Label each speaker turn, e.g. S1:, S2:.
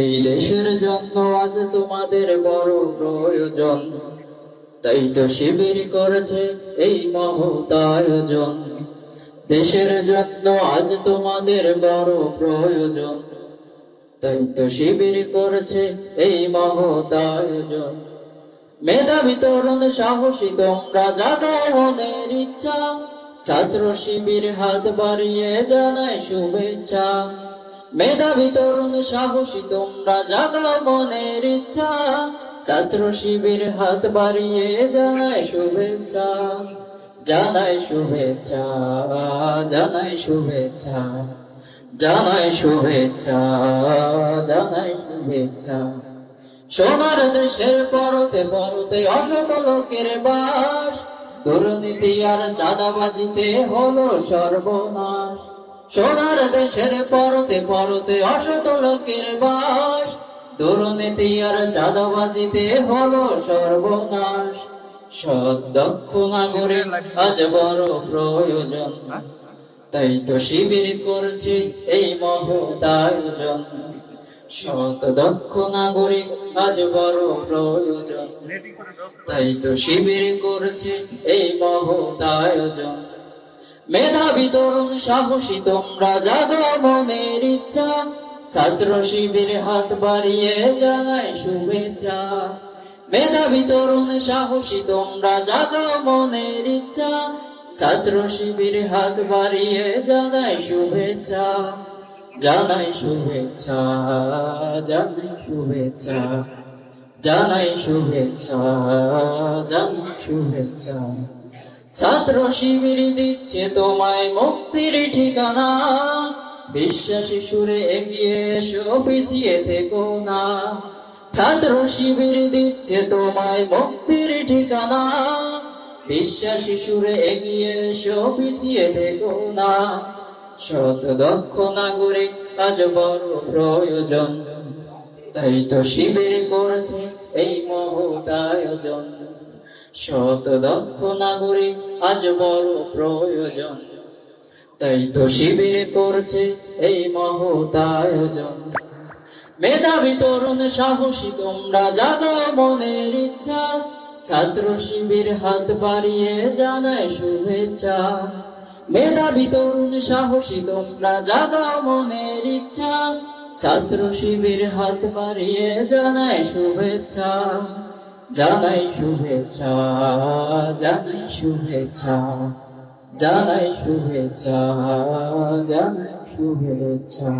S1: এই দেশের জন্য আজ তোমাদের বড় প্রয়োজন, তাই তো শিবির করেছে এই মহৎ আয়োজন। দেশের জন্য আজ তোমাদের বড় প্রয়োজন, তাই তো শিবির করেছে এই মহৎ আয়োজন। মেধাবী তরুণ সাহসী তোমরা জাগাও মনের ইচ্ছা, ছাত্র শিবির হাত বাড়িয়ে জানায় শুভেচ্ছা। মেধাবী তরুণ সাহসী তোমরা জাগাও মনের ইচ্ছা, ছাত্র শিবির হাত বাড়িয়ে জানায় শুভেচ্ছা। জানাই শুভেচ্ছা, জানাই শুভেচ্ছা, জানাই শুভেচ্ছা, জানাই শুভেচ্ছা। সোনার দেশের পরতে পরতে অসত লোকের বাস, দুর্নীতি আর চাঁদাবাজিতে হলো সর্বনাশ। সোনার দেশের পরতে পরতে অসত লোকের বাস, দুর্নীতি আর চাঁদাবাজিতে হলো সর্বনাশ। সৎ দক্ষ নাগরিক আজ বড় প্রয়োজন, তাই তো শিবির করছে এই মহৎ আয়োজন। সৎ দক্ষ নাগরিক আজ বড় প্রয়োজন, তাই তো শিবির করছে এই মহৎ আয়োজন। মেধাবী তরুণ সাহসী তোমরা জাগো মনের ইচ্ছা, ছাত্র শিবির হাত বাড়িয়ে জানাই শুভেচ্ছা। মেধাবী তরুণ সাহসী তোমরা জাগো মনের ইচ্ছা, ছাত্র শিবির হাত বাড়িয়ে জানাই শুভেচ্ছা। জানাই শুভেচ্ছা, জানাই শুভেচ্ছা, জানাই শুভেচ্ছা, জানাই শুভেচ্ছা। ছাত্র শিবির দিচ্ছে তোমায় মুক্তির ঠিকানা, বিশ্বাসী সুরে এগিয়ে এসো পিছিয়ে থেকো না। ছাত্র শিবির দিচ্ছে তোমায় মুক্তির ঠিকানা, বিশ্বাসী সুরে এগিয়ে এসো পিছিয়ে থেকো না। সৎ দক্ষ নাগরিক আজ বড় প্রয়োজন, তাই তো শিবির করেছে এই মহৎ আয়োজন। সৎ দক্ষ নাগরিক আজ বড় প্রয়োজন, তাই তো শিবির করছে এই মহৎ আয়োজন। মেধাবী তরুণ সাহসী তোমরা জাগাও মনের ইচ্ছা, ছাত্র শিবির হাত বাড়িয়ে জানায় শুভেচ্ছা। মেধাবী তরুণ সাহসী তোমরা জাগাও মনের ইচ্ছা, ছাত্র শিবির হাত বাড়িয়ে জানায় শুভেচ্ছা। জানাই শুভেচ্ছা, জানাই শুভেচ্ছা, জানাই শুভেচ্ছা, জানাই শুভেচ্ছা।